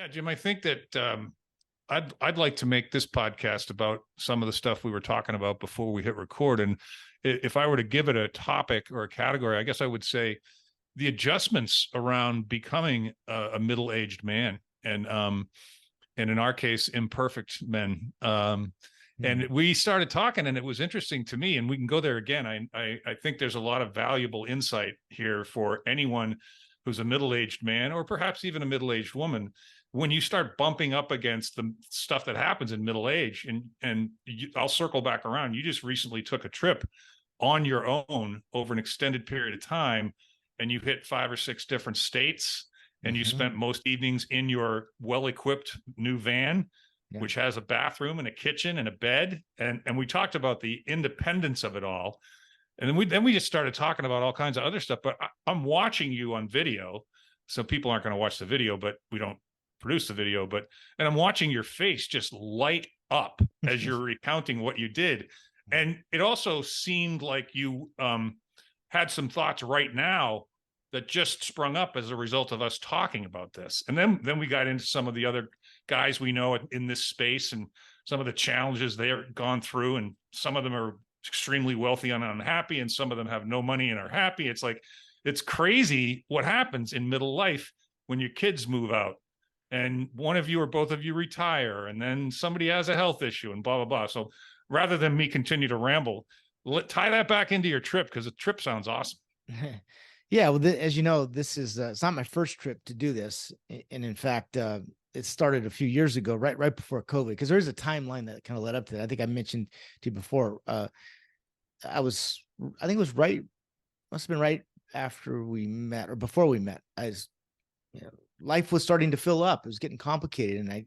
Yeah, Jim, I think that I'd like to make this podcast about some of the stuff we were talking about before we hit record. And if I were to give it a topic or a category, I guess I would say the adjustments around becoming a middle-aged man, and in our case, imperfect men. And we started talking, and it was interesting to me, and we can go there again. I think there's a lot of valuable insight here for anyone who's a middle-aged man, or perhaps even a middle-aged woman. When you start bumping up against the stuff that happens in middle age, I'll circle back around. You just recently took a trip on your own over an extended period of time, and you hit 5 or 6 different states, and you spent most evenings in your well-equipped new van, which has a bathroom and a kitchen and a bed. And we talked about the independence of it all. And then we just started talking about all kinds of other stuff. But I'm watching you on video. So people aren't going to watch the video, but we don't produce the video. And I'm watching your face just light up as you're recounting what you did. And it also seemed like you had some thoughts right now that just sprung up as a result of us talking about this. And then we got into some of the other guys we know in this space and some of the challenges they're gone through. And some of them are extremely wealthy and unhappy, and some of them have no money and are happy. It's like, it's crazy what happens in middle life when your kids move out and one of you or both of you retire, and then somebody has a health issue and blah, blah, blah. So rather than me continue to ramble, tie that back into your trip, because the trip sounds awesome. Yeah, well, as you know, this is it's not my first trip to do this, and in fact, it started a few years ago, right before COVID, because there's a timeline that kind of led up to that. I think I mentioned to you before. I think it was must have been right after we met or before we met. Life was starting to fill up; it was getting complicated, and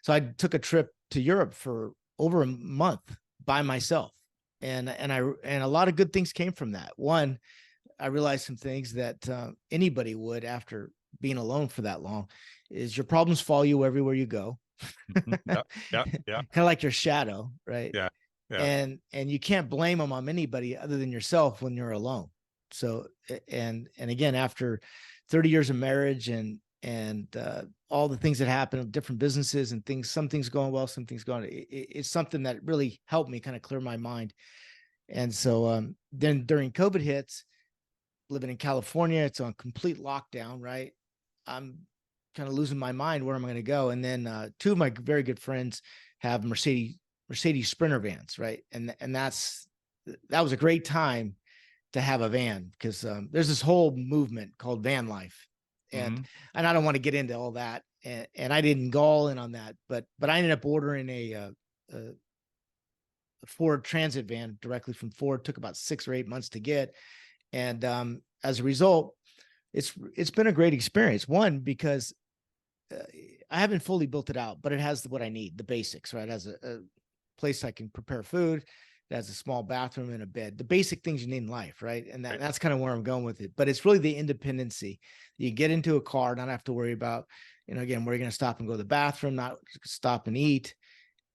so I took a trip to Europe for over a month by myself, and a lot of good things came from that. One, I realized some things that anybody would after being alone for that long, is your problems follow you everywhere you go. Yeah. Kind of like your shadow, right? Yeah. And you can't blame them on anybody other than yourself when you're alone. So, and again, after 30 years of marriage and all the things that happen, different businesses and things, some things going well, some things going, it's something that really helped me kind of clear my mind. And so then during COVID hits, living in California, it's on complete lockdown, right? I'm kind of losing my mind. Where am I going to go? And then 2 of my very good friends have Mercedes Sprinter vans, right? And that was a great time to have a van, because there's this whole movement called van life, and I don't want to get into all that. And I didn't go all in on that, but I ended up ordering a Ford Transit van directly from Ford. It took about 6 or 8 months to get. And as a result, it's been a great experience. One, because I haven't fully built it out, but it has what I need, the basics, right? It has a place I can prepare food. It has a small bathroom and a bed, the basic things you need in life, right? And that's kind of where I'm going with it. But it's really the independency. You get into a car, not have to worry about, again, where you're going to stop and go to the bathroom, not stop and eat,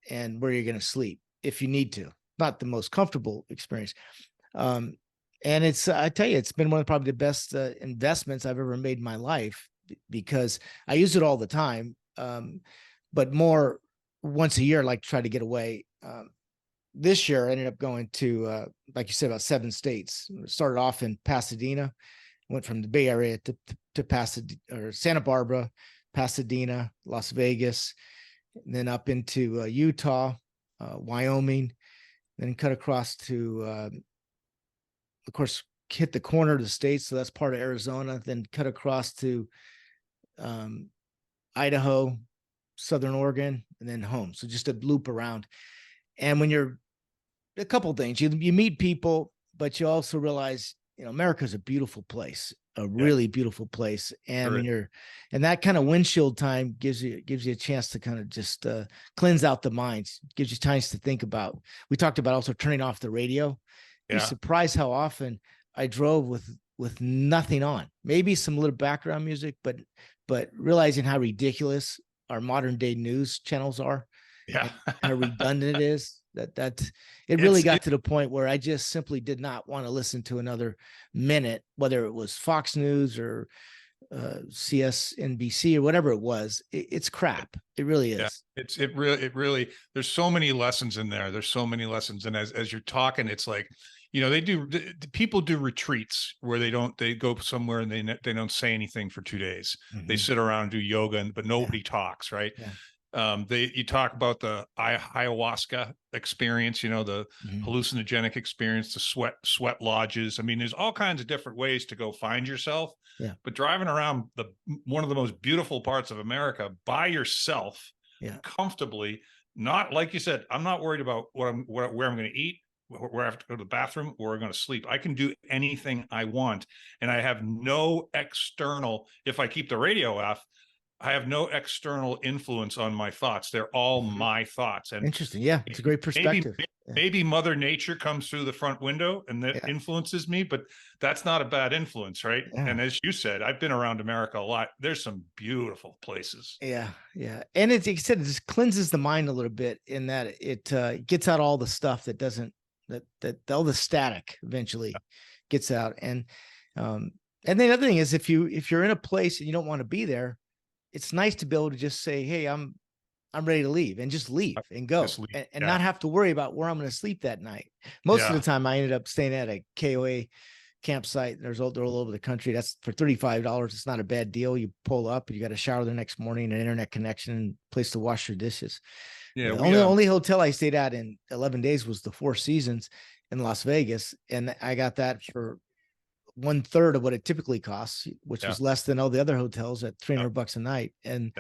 and where you're going to sleep if you need to. Not the most comfortable experience. And I tell you, it's been one of probably the best investments I've ever made in my life, because I use it all the time, but more once a year, I like to try to get away. This year, I ended up going to, like you said, about 7 states. Started off in Pasadena, went from the Bay Area to Pasadena, or Santa Barbara, Pasadena, Las Vegas, and then up into Utah, Wyoming, then cut across to of course, hit the corner of the state. So that's part of Arizona, then cut across to Idaho, Southern Oregon, and then home. So just a loop around. And when you're a couple of things, you meet people, but you also realize, America's a beautiful place, a really beautiful place. And when and that kind of windshield time gives you a chance to kind of just cleanse out the mind, gives you time to think about. We talked about also turning off the radio. You're surprised how often I drove with nothing on, maybe some little background music, but realizing how ridiculous our modern day news channels are, how redundant it is. That it really got to the point where I just simply did not want to listen to another minute, whether it was Fox News or CSNBC or whatever it was. It's crap. It really Yeah, is. it really, there's so many lessons in there. There's so many lessons. And as you're talking, it's like, people do retreats where they go somewhere and they don't say anything for 2 days. They sit around and do yoga, but nobody talks, right? Yeah. You talk about the ayahuasca experience, the hallucinogenic experience, the sweat lodges. I mean, there's all kinds of different ways to go find yourself. Yeah. But driving around one of the most beautiful parts of America by yourself, comfortably, not like you said, I'm not worried about where I'm going to eat, where I have to go to the bathroom, or I'm going to sleep. I can do anything I want, and I have no external. If I keep the radio off, I have no external influence on my thoughts. They're all my thoughts. And interesting. Yeah. It's a great perspective. Maybe Mother Nature comes through the front window and that influences me, but that's not a bad influence, right? Yeah. And as you said, I've been around America a lot. There's some beautiful places. Yeah. Yeah. And it's, like you said, it just cleanses the mind a little bit in that it gets out all the stuff that doesn't, that all the static eventually gets out. And the other thing is if you're in a place and you don't want to be there, it's nice to be able to just say, hey, I'm ready to leave, and just leave and go and not have to worry about where I'm going to sleep that night. Most of the time I ended up staying at a KOA campsite. They're all over the country. That's for $35. It's not a bad deal. You pull up, you got a shower the next morning, an internet connection, and place to wash your dishes. Yeah. The only hotel I stayed at in 11 days was the Four Seasons in Las Vegas. And I got that for 1/3 of what it typically costs, which was less than all the other hotels at $300 a night. And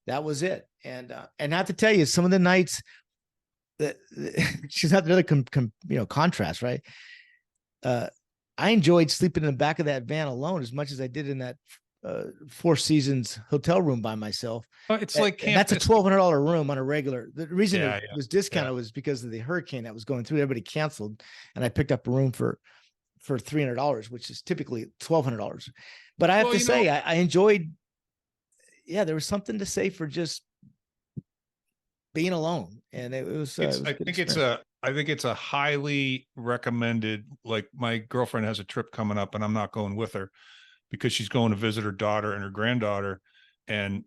that was it. And I have to tell you, some of the nights that she's not another contrast, right? I enjoyed sleeping in the back of that van alone as much as I did in that Four Seasons hotel room by myself. It's like that's a $1,200 room on a regular. The reason it was discounted was because of the hurricane that was going through. Everybody canceled, and I picked up a room for $300, which is typically $1,200. But I have to say, I enjoyed. Yeah, there was something to say for just being alone, and it was. I think it's a highly recommended. Like, my girlfriend has a trip coming up, and I'm not going with her because she's going to visit her daughter and her granddaughter, and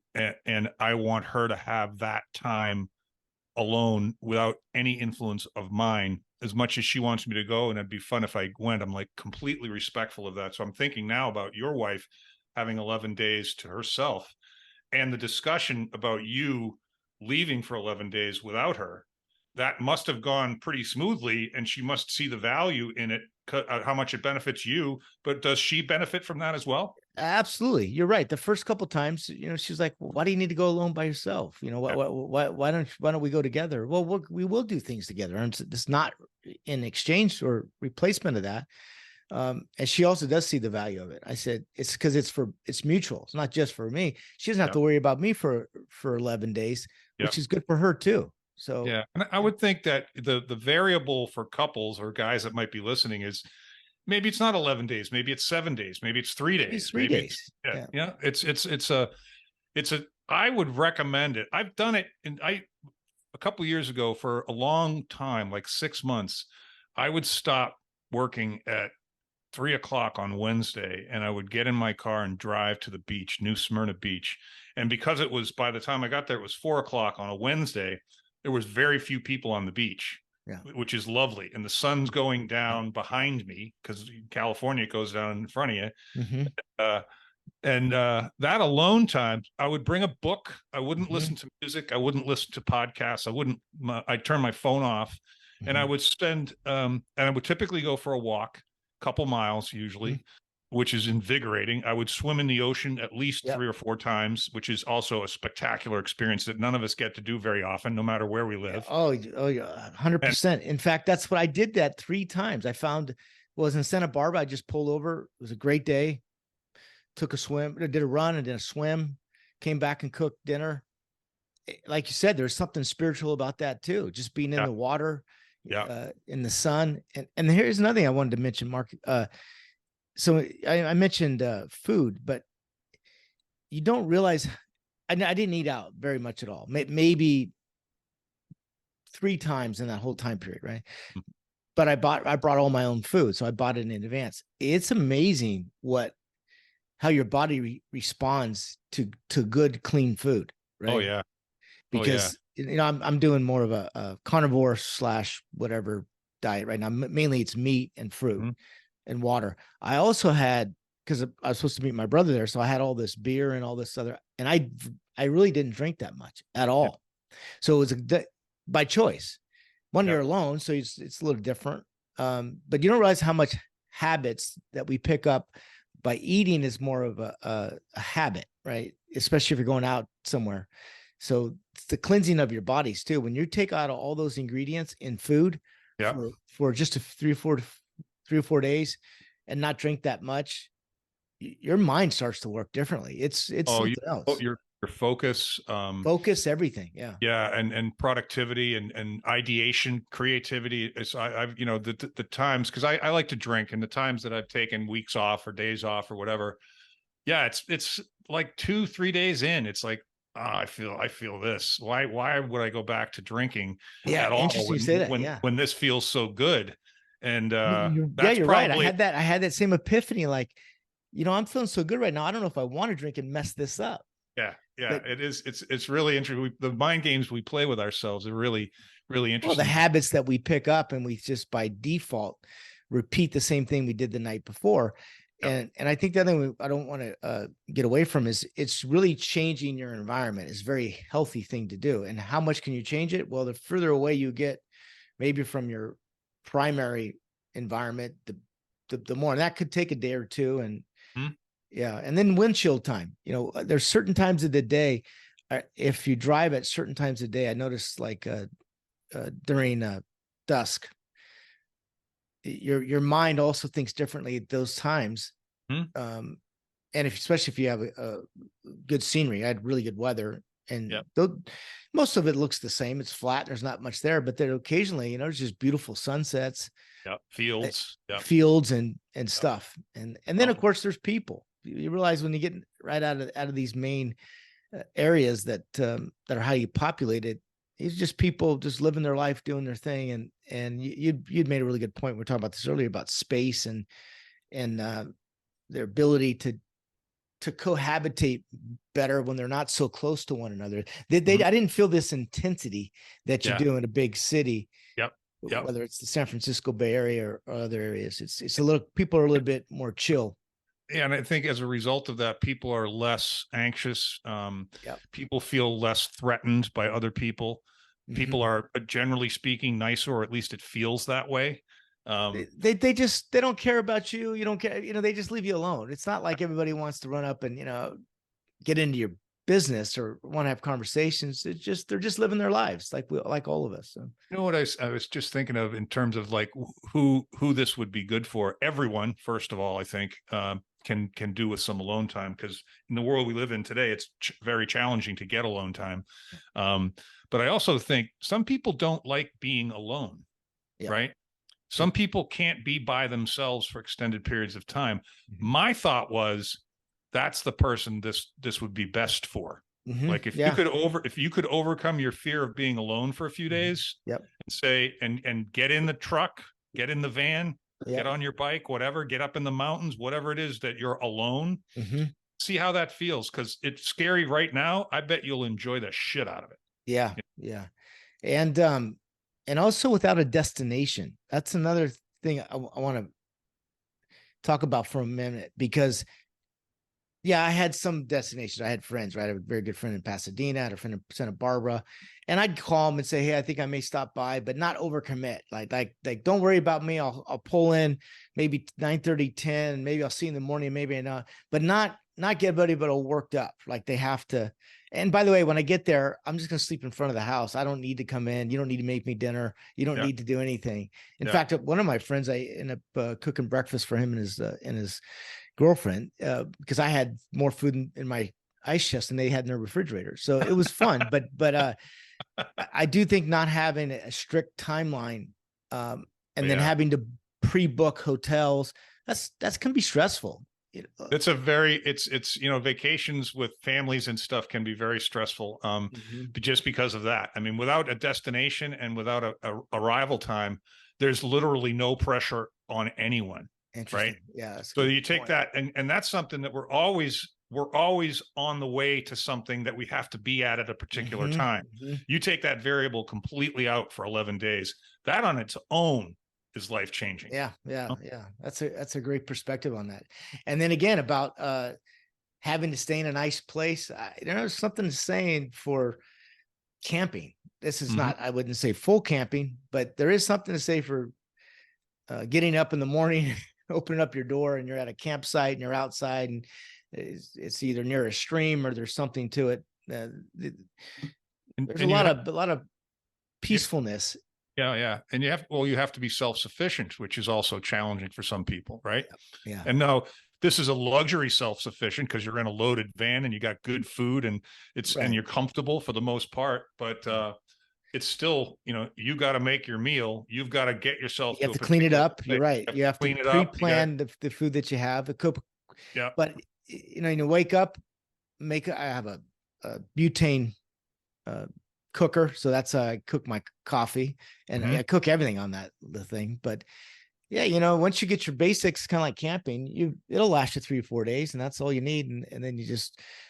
I want her to have that time alone without any influence of mine. As much as she wants me to go, and it'd be fun if I went, I'm like completely respectful of that. So I'm thinking now about your wife having 11 days to herself, and the discussion about you leaving for 11 days without her. That must have gone pretty smoothly, and she must see the value in it, how much it benefits you. But does she benefit from that as well? Absolutely. You're right. The first couple of times, she's like, well, why do you need to go alone by yourself? Why don't we go together? Well, we will do things together. And it's not in exchange or replacement of that. And she also does see the value of it. I said, it's because it's mutual. It's not just for me. She doesn't have to worry about me for 11 days, which is good for her too. So, and I would think that the variable for couples or guys that might be listening is, maybe it's not 11 days, maybe it's 7 days, maybe it's 3 days. It's 3 days. I would recommend it. I've done it a couple of years ago for a long time, like 6 months. I would stop working at 3:00 on Wednesday, and I would get in my car and drive to the beach, New Smyrna Beach. And because by the time I got there, it was 4:00 on a Wednesday, there was very few people on the beach. Which is lovely. And the sun's going down behind me because California goes down in front of you. Mm-hmm. That alone time, I would bring a book. I wouldn't listen to music. I wouldn't listen to podcasts. I'd turn my phone off, and I would spend, and I would typically go for a walk, a couple miles usually, which is invigorating. I would swim in the ocean at least 3 or 4 times, which is also a spectacular experience that none of us get to do very often, no matter where we live. Oh, yeah, 100%. In fact, that's what I did that 3 times. I found was in Santa Barbara. I just pulled over. It was a great day. Took a swim, did a run and then a swim, came back and cooked dinner. Like you said, there's something spiritual about that too. Just being in the water, in the sun. And here's another thing I wanted to mention, Mark. So I mentioned food, but you don't realize I didn't eat out very much at all. Maybe 3 times in that whole time period, right? But I brought all my own food, so I bought it in advance. It's amazing what how your body responds to good, clean food, Oh right? yeah. Oh yeah. Because I'm doing more of a carnivore slash whatever diet right now. Mainly it's meat and fruit Mm-hmm. and water. I also had, because I was supposed to meet my brother there, so I had all this beer and all this other, and I really didn't drink that much at Yeah. all. So it was by choice. One, Yeah. you're alone, so it's a little different. But you don't realize how much habits that we pick up by eating is more of a habit, right? Especially if you're going out somewhere. So it's the cleansing of your bodies too. When you take out all those ingredients in food Yeah. for just 3 or 4 days and not drink that much, your mind starts to work differently. It's Oh, something else. your focus, Focus, everything. Yeah. yeah, and productivity and ideation, creativity. I've the times, because I like to drink, and the times that I've taken weeks off or days off or whatever. Yeah, it's like 2-3 days in, it's like, I feel this. Why would I go back to drinking Yeah. at all Interesting you say that. Yeah. when this feels so good? And Yeah, that's you're right. probably, I had that same epiphany. Like, I'm feeling so good right now. I don't know if I want to drink and mess this up. yeah, yeah. But It is. It's really interesting. The mind games we play with ourselves are really, really well, the interesting. habits that we pick up and we just by default repeat the same thing we did the night before. Yeah. And I think the other thing I don't want to get away from is it's really changing your environment is a very healthy thing to do. And how much can you change it? Well, the further away you get, maybe from your primary environment, the more. And that could take a day or two. And Hmm? yeah, and then windshield time. There's certain times of the day. If you drive at certain times of day, I noticed like during dusk, your mind also thinks differently at those times. Hmm? And especially if you have a good scenery, I had really good weather, and Yeah. most of it looks the same. It's flat. There's not much there, but then occasionally, there's just beautiful sunsets, Yeah. Fields. Yeah. fields, and stuff. And then of Oh, course there's people. You realize when you get right out of these main areas that are highly populated, it's just people just living their life, doing their thing. And you'd made a really good point. We were talking about this earlier about space and their ability to cohabitate better when they're not so close to one another. I didn't feel this intensity that you yeah. do in a big city. Yep. Yep. Whether it's the San Francisco Bay Area or other areas, it's a little, people are a little bit more chill. Yeah, and I think as a result of that, people are less anxious. People feel less threatened by other people. People are, generally speaking, nicer, or at least it feels that way. They don't care about you. You don't care. They just leave you alone. It's not like everybody wants to run up and get into your business or want to have conversations. They're just living their lives like all of us. So. You know what I was just thinking of in terms of like who this would be good for. Everyone, first of all, I think can do with some alone time, because in the world we live in today, it's very challenging to get alone time. But I also think some people don't like being alone, right? Some people can't be by themselves for extended periods of time. Mm-hmm. My thought was that's the person this would be best for. Mm-hmm. Like if you could overcome your fear of being alone for a few days, and say and get in the truck, get in the van, get on your bike, whatever, get up in the mountains, whatever it is that you're alone. Mm-hmm. See how that feels, because it's scary right now. I bet you'll enjoy the shit out of it. Yeah. And also without a destination. That's another thing I want to talk about for a minute, because I had some destinations. I had friends, right? I had a very good friend in Pasadena, I had a friend in Santa Barbara, and I'd call them and say, hey, I think I may stop by, but not overcommit. Like, don't worry about me. I'll pull in maybe 9:30, 10, maybe I'll see you in the morning, maybe not, but not get everybody but all worked up. Like they have to. And by the way, when I get there, I'm just going to sleep in front of the house. I don't need to come in. You don't need to make me dinner. You don't need to do anything. In fact, one of my friends, I ended up cooking breakfast for him and his girlfriend, because I had more food in my ice chest than they had in their refrigerator. So it was fun. but I do think not having a strict timeline and then having to pre-book hotels, that's can be stressful. It's vacations with families and stuff can be very stressful, just because of that. I mean, without a destination and without a arrival time, there's literally no pressure on anyone. right? Interesting. Yeah. That's a So good you take point. that, and that's something that we're always on the way to something that we have to be at a particular Hmm. time. Hmm. You take that variable completely out for 11 days, that on its own is life changing. Yeah. Yeah. Yeah. That's a great perspective on that. And then again, about having to stay in a nice place. There's something saying for camping. This is Mm-hmm. not, I wouldn't say full camping, but there is something to say for getting up in the morning, opening up your door, and you're at a campsite and you're outside, and it's either near a stream or there's something to it. There's And you have, a lot of you, peacefulness. yeah. And you have to be self-sufficient, which is also challenging for some people, right? Yeah. And now this is a luxury self-sufficient because you're in a loaded van and you got good food and Right. you're comfortable for the most part, but it's still, you got to make your meal. You've got to get yourself You have to a to clean it particular up. place. You're right. You have You to have to clean it up. You got to, pre-plan the food that you have. yeah. But you wake up, I have a butane cooker, so that's I cook my coffee, and Mhm. I cook everything on the thing. But yeah, once you get your basics, kind of like camping, it'll last you 3 or 4 days, and that's all you need. And then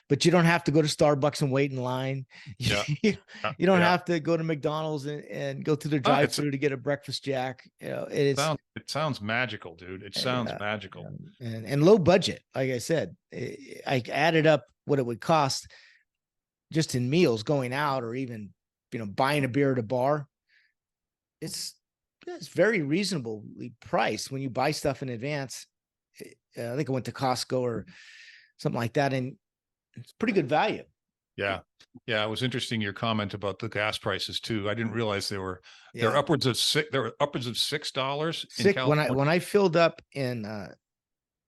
but you don't have to go to Starbucks and wait in line. Yeah. you, you don't Yeah. have to go to McDonald's and go through their It's drive-through to get a breakfast jack. it sounds magical, dude. It sounds uh, magical. and low budget. Like I said, I added up what it would cost just in meals going out, or even buying a beer at a bar. It's very reasonably priced when you buy stuff in advance. I think I went to Costco or something like that, and it's pretty good value. Yeah. Yeah. It was interesting your comment about the gas prices too. I didn't realize they're Yeah, upwards of $6 in sick when California. I filled up in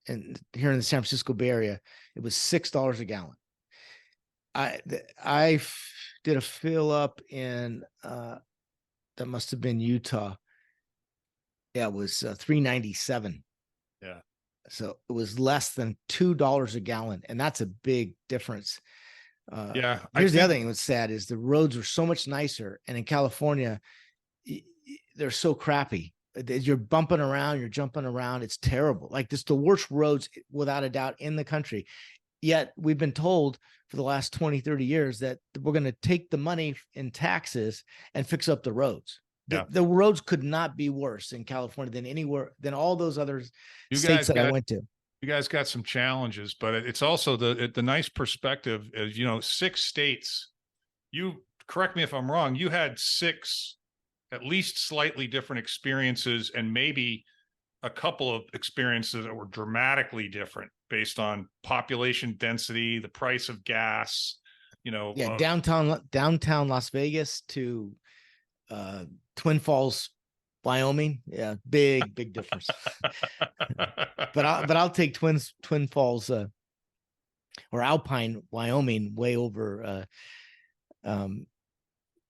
here in the San Francisco Bay Area, it was $6 a gallon. I did a fill up in that must have been Utah. Yeah, it was $3.97. Yeah. So it was less than $2 a gallon, and that's a big difference. Yeah. I Here's the think, other thing that's sad is the roads were so much nicer, and in California, they're so crappy. You're bumping around, you're jumping around. It's terrible. Like, this the worst roads without a doubt in the country. Yet we've been told for the last 20, 30 years that we're going to take the money in taxes and fix up the roads. yeah. The roads could not be worse in California than all those other You states guys that I got went to. you guys got some challenges, but it's also the nice perspective is, 6 states. You correct me if I'm wrong. You had 6 at least slightly different experiences, and maybe a couple of experiences that were dramatically different based on population density, the price of gas, Yeah, downtown Las Vegas to Twin Falls, Wyoming. Yeah, big difference. But I'll take Twin Falls or Alpine, Wyoming, way over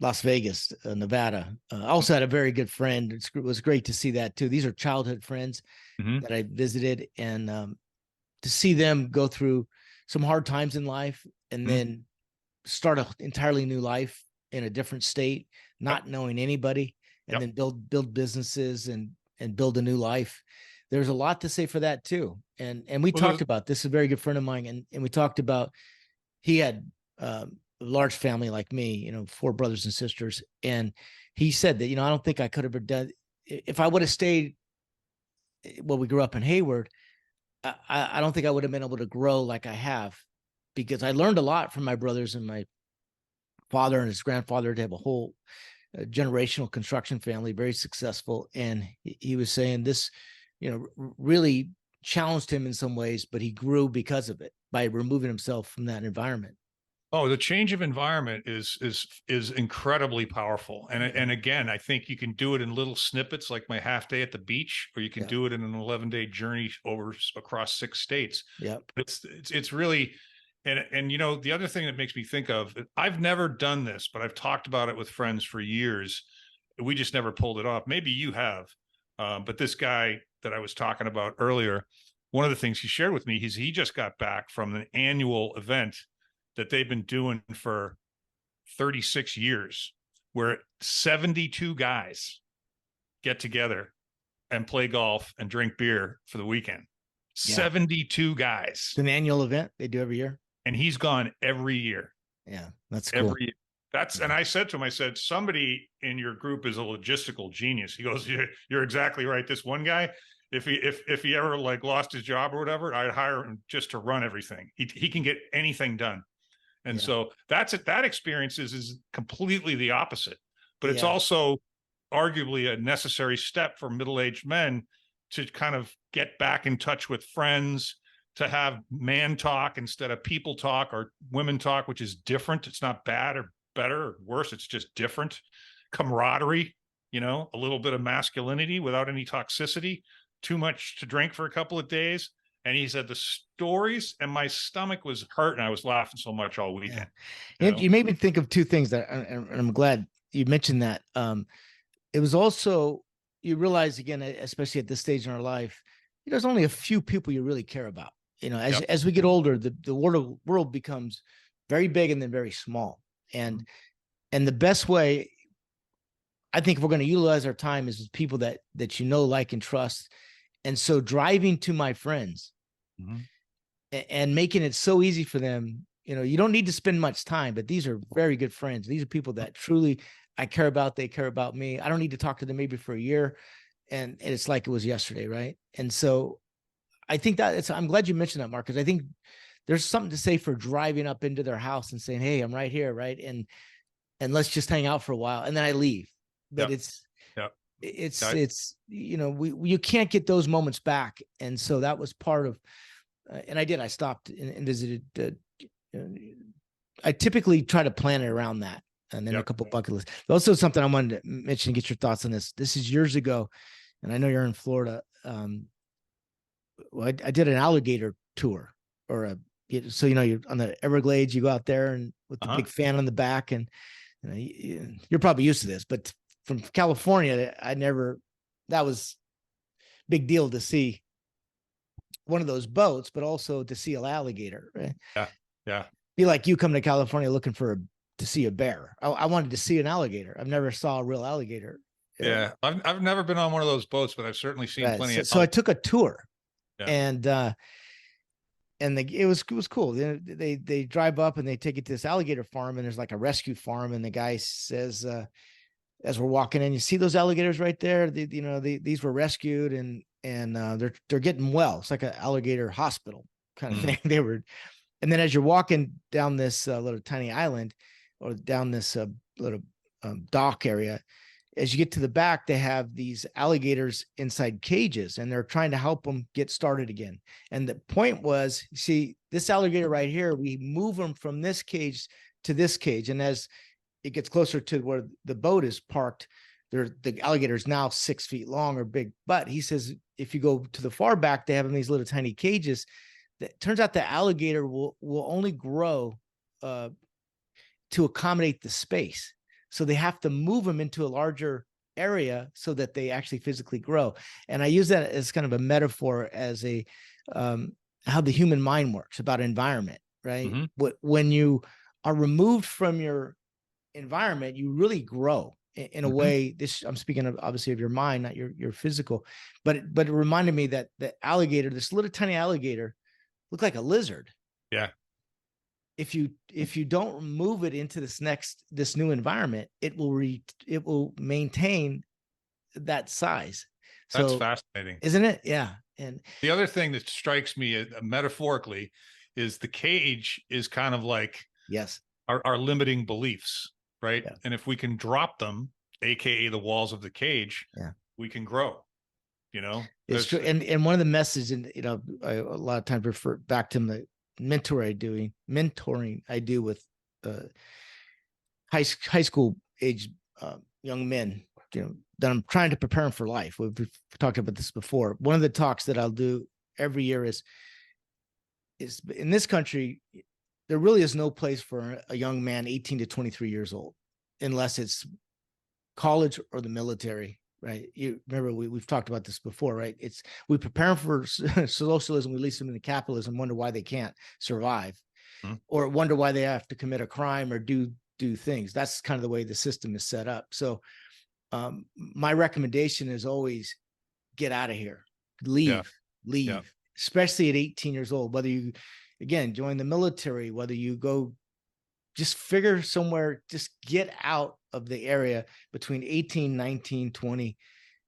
Las Vegas, Nevada. I also had a very good friend. It was great to see that too. These are childhood friends Mhm. that I visited, and to see them go through some hard times in life and Mhm. then start an entirely new life in a different state, Yep. not knowing anybody, and Yep. then build businesses and build a new life. There's a lot to say for that too. And we Well, talked about this, a very good friend of mine, and we talked about he had a large family like me, 4 brothers and sisters, and he said that I don't think I could have done if I would have stayed. Well, we grew up in Hayward. I don't think I would have been able to grow like I have, because I learned a lot from my brothers and my father and his grandfather to have a whole generational construction family, very successful. And he was saying this, really challenged him in some ways, but he grew because of it by removing himself from that environment. Oh, the change of environment is incredibly powerful. And again, I think you can do it in little snippets like my half day at the beach, or you can Yeah. do it in an 11-day journey across 6 states. Yep. It's really, and the other thing that makes me think of, I've never done this, but I've talked about it with friends for years. We just never pulled it off. Maybe you have. But this guy that I was talking about earlier, one of the things he shared with me is he just got back from an annual event that they've been doing for 36 years, where 72 guys get together and play golf and drink beer for the weekend. Yeah. 72 guys. It's an annual event they do every year. And he's gone every year. Yeah, that's cool. Every year. That's, and I said to him, I said, somebody in your group is a logistical genius. He goes, you're exactly right. This one guy, if he ever like lost his job or whatever, I'd hire him just to run everything. He can get anything done. And so that's it. That experience is completely the opposite, but it's also arguably a necessary step for middle-aged men to kind of get back in touch with friends, to have man talk instead of people talk or women talk, which is different. It's not bad or better or worse. It's just different. Camaraderie, you know, a little bit of masculinity without any toxicity, too much to drink for a couple of days. And he said the stories, and my stomach was hurt and I was laughing so much all weekend. Yeah. You made me think of two things that, and I'm glad you mentioned that. It was also, you realize again, especially at this stage in our life, there's only a few people you really care about. You know, as we get older, the world becomes very big and then very small. And the best way, I think, if we're going to utilize our time is with people that you know, like, and trust. And so driving to my friends and making it so easy for them, you know, you don't need to spend much time, but these are very good friends. These are people that truly I care about. They care about me. I don't need to talk to them maybe for a year. And it's like it was yesterday. Right. And so I think I'm glad you mentioned that, Mark, because I think there's something to say for driving up into their house and saying, hey, I'm right here. Right. And let's just hang out for a while. And then I leave. But it's, you know, you can't get those moments back. And so that was part of, and I stopped and visited. I typically try to plan it around that. And then a couple of bucket lists. Also something I wanted to mention, get your thoughts on this. This is years ago. And I know you're in Florida. I did an alligator tour, so, you know, you're on the Everglades, you go out there and with the big fan on the back, and you know, you're probably used to this, but from California, that was big deal to see one of those boats, but also to see an alligator. Right? Yeah. Be like you coming to California looking to see a bear. I wanted to see an alligator. I've never saw a real alligator. Yeah. I've never been on one of those boats, but I've certainly seen plenty. So I took a tour, and it was cool. They drive up and they take it to this alligator farm, and there's like a rescue farm. And the guy says, as we're walking in, you see those alligators right there? These were rescued and they're getting well. It's like an alligator hospital kind of thing. And then as you're walking down this little tiny island, or down this little dock area, as you get to the back, they have these alligators inside cages, and they're trying to help them get started again. And the point was, see, this alligator right here, we move them from this cage to this cage. And as it gets closer to where the boat is parked, the alligator is now 6 feet long or big. But he says, if you go to the far back, they have them in these little tiny cages. That turns out the alligator will only grow to accommodate the space. So they have to move them into a larger area so that they actually physically grow. And I use that as kind of a metaphor as how the human mind works about environment, right? When you are removed from your environment, you really grow in a way. I'm speaking of, obviously, of your mind, not your physical, but it reminded me that the alligator, this little tiny alligator, looked like a lizard. Yeah. If you don't move it into this new environment, it will maintain that size. That's fascinating, isn't it? Yeah. And the other thing that strikes me metaphorically is the cage is kind of like our limiting beliefs, right? Yeah. And if we can drop them, aka the walls of the cage, we can grow. You know, it's true. And one of the messages, and you know, I a lot of times refer back to the mentoring I do with high school age young men, you know, that I'm trying to prepare them for life. We've talked about this before. One of the talks that I'll do every year is in this country, there really is no place for a young man 18 to 23 years old, unless it's college or the military. Right. You remember we've talked about this before, right? We prepare them for socialism, we release them into capitalism, wonder why they can't survive, or wonder why they have to commit a crime or do things. That's kind of the way the system is set up. So my recommendation is always get out of here, Yeah. leave, Yeah. especially at 18 years old, whether you, again, join the military, whether you go, just figure somewhere, just get out of the area between 18, 19, 20,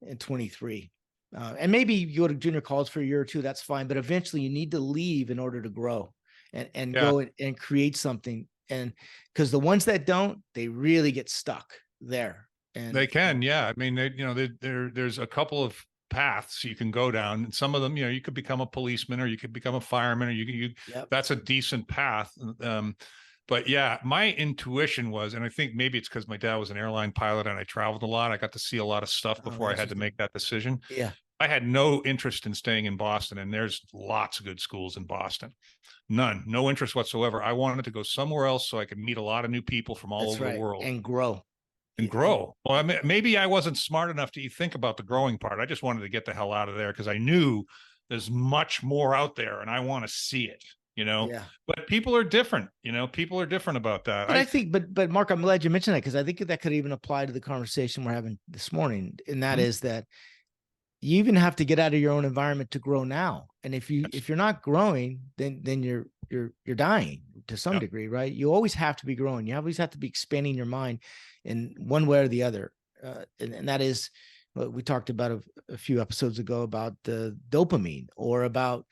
and 23. And maybe you go to junior college for a year or two, that's fine. But eventually you need to leave in order to grow and Yeah. go and create something. And because the ones that don't, they really get stuck there. And They can. Yeah. I mean, there's a couple of paths you can go down, and some of them, you could become a policeman, or you could become a fireman, or yep. that's a decent path. But yeah, my intuition was, and I think maybe it's because my dad was an airline pilot and I traveled a lot. I got to see a lot of stuff before I had to make that decision. Yeah. I had no interest in staying in Boston, and there's lots of good schools in Boston. None, no interest whatsoever. I wanted to go somewhere else so I could meet a lot of new people from all over the world and grow. and grow. Well, I mean, maybe I wasn't smart enough to think about the growing part. I just wanted to get the hell out of there because I knew there's much more out there and I want to see it. Yeah. But people are different. People are different about that. But I think, but Mark, I'm glad you mentioned that, because I think that could even apply to the conversation we're having this morning. And that is that you even have to get out of your own environment to grow now. And if you're not growing, then you're dying to some degree, right? You always have to be growing. You always have to be expanding your mind in one way or the other. And that is what we talked about a few episodes ago about the dopamine, or about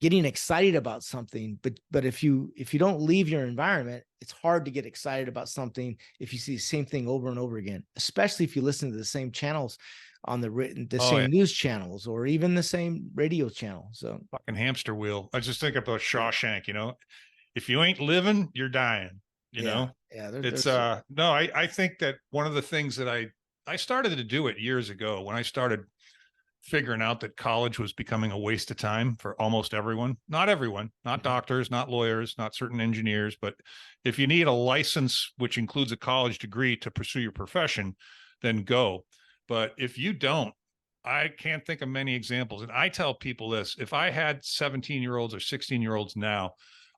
getting excited about something. But if you don't leave your environment, it's hard to get excited about something if you see the same thing over and over again, especially if you listen to the same channels on the same news channels, or even the same radio channel. So fucking hamster wheel. I just think about Shawshank, if you ain't living, you're dying, Yeah. It's no, I think that one of the things that I started to do it years ago when I started figuring out that college was becoming a waste of time for almost everyone. Not everyone, not doctors, not lawyers, not certain engineers, but if you need a license, which includes a college degree to pursue your profession, then go. But if you don't, I can't think of many examples. And I tell people this: if I had 17-year-olds or 16-year-olds now,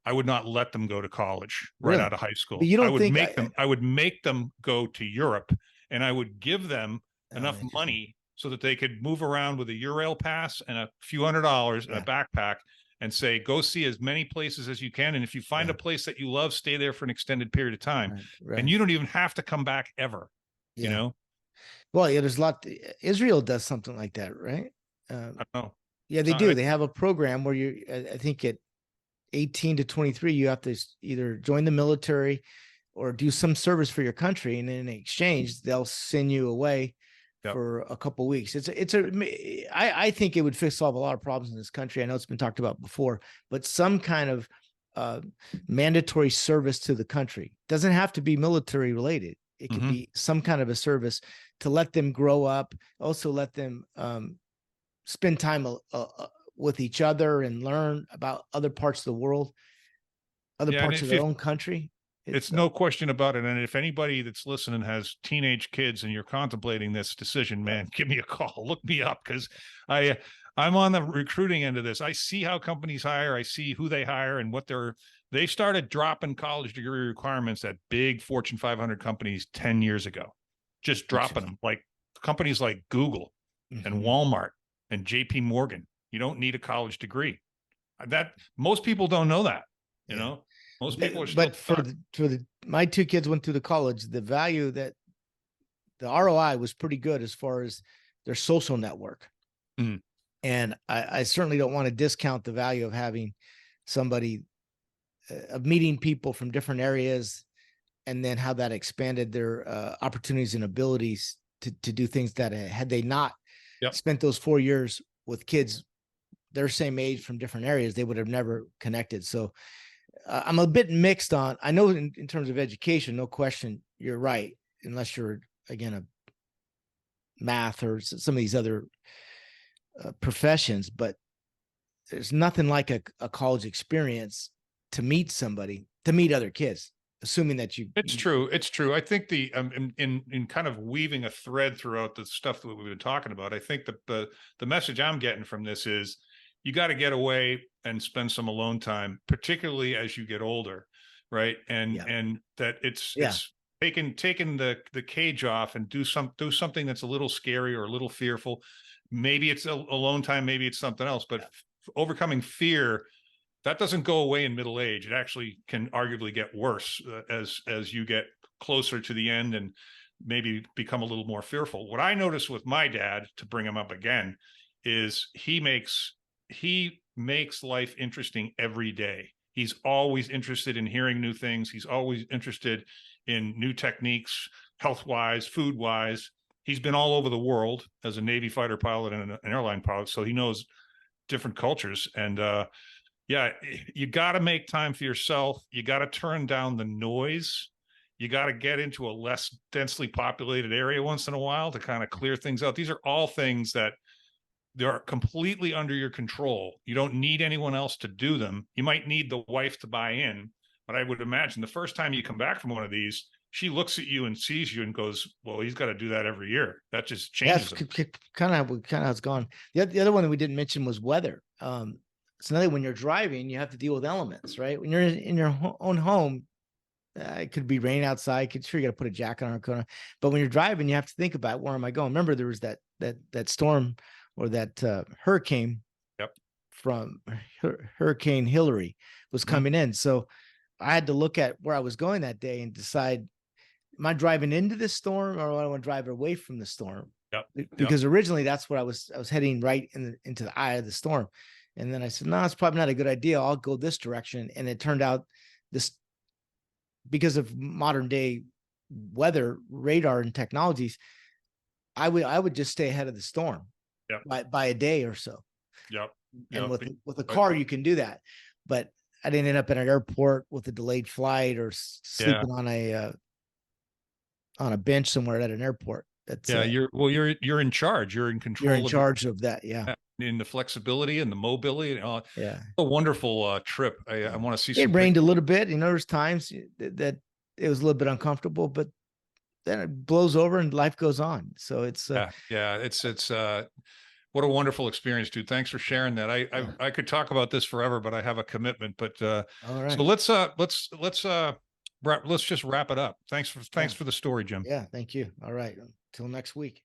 I would not let them go to college right out of high school. But you don't I would make them go to Europe, and I would give them enough money so that they could move around with a Eurail pass and a few $100s and a backpack, and say, go see as many places as you can. And if you find a place that you love, stay there for an extended period of time. And you don't even have to come back ever, Well, there's a lot. Israel does something like that, right? I know. Yeah, they do. They have a program where I think at 18 to 23, you have to either join the military or do some service for your country. And in exchange, they'll send you away for a couple of weeks. I think it would solve a lot of problems in this country. I know it's been talked about before, but some kind of mandatory service to the country doesn't have to be military related. It could be some kind of a service to let them grow up, also let them spend time with each other and learn about other parts of the world, other parts of their own country. It's no question about it. And if anybody that's listening has teenage kids and you're contemplating this decision, man, give me a call. Look me up, because I'm on the recruiting end of this. I see how companies hire. I see who they hire and what they started dropping college degree requirements at big Fortune 500 companies 10 years ago, just dropping them, like companies like Google and Walmart and JP Morgan. You don't need a college degree. That most people don't know that, you know. Most people are still. But my two kids went through the college. The value that the ROI was pretty good as far as their social network. And I certainly don't want to discount the value of having somebody, of meeting people from different areas, and then how that expanded their opportunities and abilities to do things that had they not spent those 4 years with kids their same age from different areas, they would have never connected. So I'm a bit mixed on, I know in terms of education, no question, you're right, unless you're, again, a math or some of these other professions, but there's nothing like a college experience to meet somebody, to meet other kids, assuming that It's true. I think the in kind of weaving a thread throughout the stuff that we've been talking about, I think the message I'm getting from this is you got to get away and spend some alone time, particularly as you get older, right? And that it's taking the cage off and do something that's a little scary or a little fearful. Maybe it's alone time, maybe it's something else, but overcoming fear, that doesn't go away in middle age. It actually can arguably get worse as you get closer to the end and maybe become a little more fearful. What I noticed with my dad, to bring him up again, is he makes life interesting every day. He's always interested in hearing new things. He's always interested in new techniques, health-wise, food-wise. He's been all over the world as a Navy fighter pilot and an airline pilot, so he knows different cultures. And yeah, you got to make time for yourself. You got to turn down the noise. You got to get into a less densely populated area once in a while to kind of clear things out. These are all things that they're completely under your control. You don't need anyone else to do them. You might need the wife to buy in, but I would imagine the first time you come back from one of these, she looks at you and sees you and goes, well, he's got to do that every year. That just changes. Kind of how it's gone. The other one that we didn't mention was weather. It's another, when you're driving, you have to deal with elements, right? When you're in your own home, it could be rain outside. Sure, you got to put a jacket on or coat on. But when you're driving, you have to think about, where am I going? Remember, there was that storm, or that hurricane. Yep. From Hurricane Hillary was coming in. So I had to look at where I was going that day and decide, am I driving into this storm, or do I want to drive away from the storm? Yep. Because originally that's what I was heading right into the eye of the storm. And then I said, no, it's probably not a good idea. I'll go this direction. And it turned out because of modern day weather radar and technologies, I would just stay ahead of the storm. Yep. By a day or so. Yep. And with a car, you can do that. But I didn't end up at an airport with a delayed flight, or sleeping on a bench somewhere at an airport. That's you're in charge. You're in control. You're in charge of that. Yeah. In the flexibility and the mobility. Yeah. A wonderful trip. I want to see. It rained a little bit. There's times that it was a little bit uncomfortable, but then it blows over and life goes on. So it's it's what a wonderful experience, dude. Thanks for sharing that. I could talk about this forever, but I have a commitment. But all right. So let's just wrap it up. Thanks for the story, Jim. Yeah, thank you. All right. Until next week.